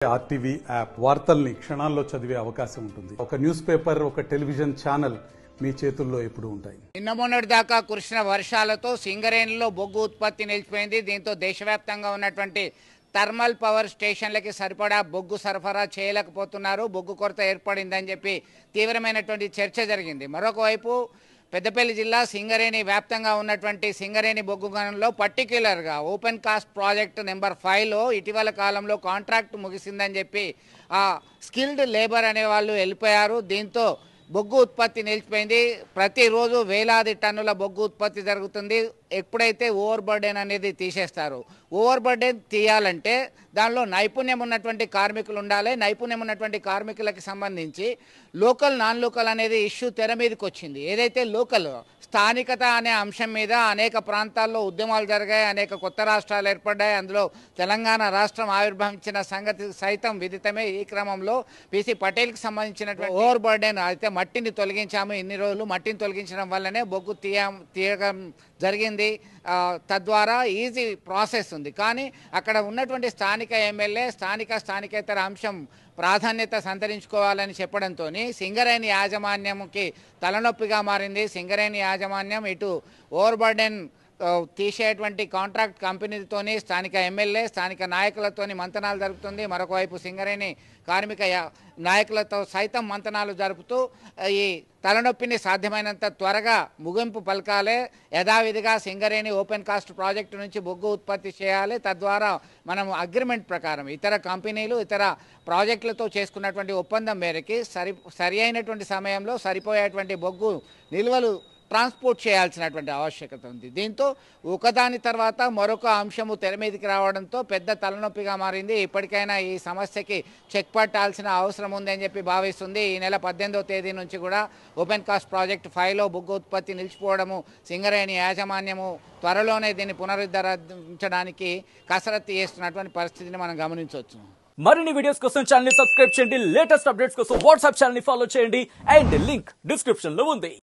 RTV app వార్తల్ని క్షణాల్లో చదివే అవకాశం ఉంటుంది. ఒక న్యూస్ పేపర్, ఒక టెలివిజన్ ఛానల్ మీ చేతుల్లో ఎప్పుడు ఉంటాయి. నిన్న మొన్నటి దాకా కురిసిన వర్షాలతో సింగరేణిలో బొగ్గు ఉత్పత్తి నిలిచిపోయింది. దీంతో దేశవ్యాప్తంగా ఉన్నటువంటి థర్మల్ పవర్ స్టేషన్లకి సరిపడా బొగ్గు సరఫరా చేయలేకపోతున్నారు. బొగ్గు కొరత ఏర్పడిందని చెప్పి తీవ్రమైనటువంటి చర్చ జరిగింది. మరొక వైపు పెద్దపల్లి జిల్లా సింగరేణి వ్యాప్తంగా ఉన్నటువంటి సింగరేణి బొగ్గు గనుల్లో పర్టిక్యులర్గా ఓపెన్ కాస్ట్ ప్రాజెక్టు నెంబర్ 5లో ఇటీవల కాలంలో కాంట్రాక్ట్ ముగిసిందని చెప్పి ఆ స్కిల్డ్ లేబర్ అనే వాళ్ళు వెళ్ళిపోయారు. దీంతో బొగ్గు ఉత్పత్తి నిలిచిపోయింది. ప్రతిరోజు వేలాది టన్నుల బొగ్గు ఉత్పత్తి జరుగుతుంది. ఎప్పుడైతే ఓవర్ బర్డెన్ అనేది తీసేస్తారు, ఓవర్ బర్డెన్ తీయాలంటే దానిలో నైపుణ్యం ఉన్నటువంటి కార్మికులు ఉండాలి. నైపుణ్యం ఉన్నటువంటి కార్మికులకి సంబంధించి లోకల్ నాన్ లోకల్ అనేది ఇష్యూ తెర మీదకి వచ్చింది. ఏదైతే లోకల్ స్థానికత అనే అంశం మీద అనేక ప్రాంతాల్లో ఉద్యమాలు జరిగాయి, అనేక కొత్త రాష్ట్రాలు ఏర్పడ్డాయి. అందులో తెలంగాణ రాష్ట్రం ఆవిర్భవించిన సంగతి సైతం విదితమే. ఈ క్రమంలో పీసీ పటేల్కి సంబంధించినటువంటి ఓవర్ బర్డెన్ అయితే మట్టిని తొలగించాము. ఇన్ని రోజులు మట్టిని తొలగించడం వల్లనే బొగ్గు తీయడం జరిగింది. తద్వారా ఈజీ ప్రాసెస్ ఉంది. కానీ అక్కడ ఉన్నటువంటి స్థానిక ఎమ్మెల్యే స్థానికేతర అంశం ప్రాధాన్యత సంతరించుకోవాలని చెప్పడంతో సింగరేణి యాజమాన్యంకి తలనొప్పిగా మారింది. సింగరేణి యాజమాన్యం ఇటు ఓవర్ బర్డెన్ తీసేటువంటి కాంట్రాక్ట్ కంపెనీలతోని, స్థానిక ఎమ్మెల్యే స్థానిక నాయకులతోని మంతనాలు జరుపుతుంది. మరొక వైపు సింగరేణి కార్మిక నాయకులతో సైతం మంతనాలు జరుపుతూ ఈ తలనొప్పిని సాధ్యమైనంత త్వరగా ముగింపు పలకాలే. యథావిధిగా సింగరేణి ఓపెన్ కాస్ట్ ప్రాజెక్టు నుంచి బొగ్గు ఉత్పత్తి చేయాలి. తద్వారా మనం అగ్రిమెంట్ ప్రకారం ఇతర కంపెనీలు ఇతర ప్రాజెక్టులతో చేసుకున్నటువంటి ఒప్పందం మేరకి సరి అయినటువంటి సమయంలో సరిపోయేటువంటి బొగ్గు నిల్వలు ట్రాన్స్పోర్ట్ చేయాల్సినటువంటి ఆవశ్యకత ఉంది. దీంతో ఒకదాని తర్వాత మరొక అంశము తెర మీదకి రావడంతో పెద్ద తలనొప్పిగా మారింది. ఇప్పటికైనా ఈ సమస్యకి చెక్ పట్టాల్సిన అవసరం ఉంది అని చెప్పి భావిస్తుంది. ఈ నెల 18వ తేదీ నుంచి కూడా ఓపెన్ కాస్ట్ ప్రాజెక్ట్ 5లో బొగ్గు ఉత్పత్తి నిలిచిపోవడము, సింగరేణి యాజమాన్యము త్వరలోనే దీన్ని పునరుద్ధరించడానికి కసరత్తు చేస్తున్నటువంటి పరిస్థితిని మనం గమనించవచ్చు. మరిన్ని వీడియోస్ కోసం ఛానల్ ని సబ్స్క్రైబ్ చేయండి. లేటెస్ట్ అప్డేట్స్ కోసం వాట్సాప్ ఛానల్ ని ఫాలో చేయండి. అండ్ లింక్ డిస్క్రిప్షన్ లో ఉంది.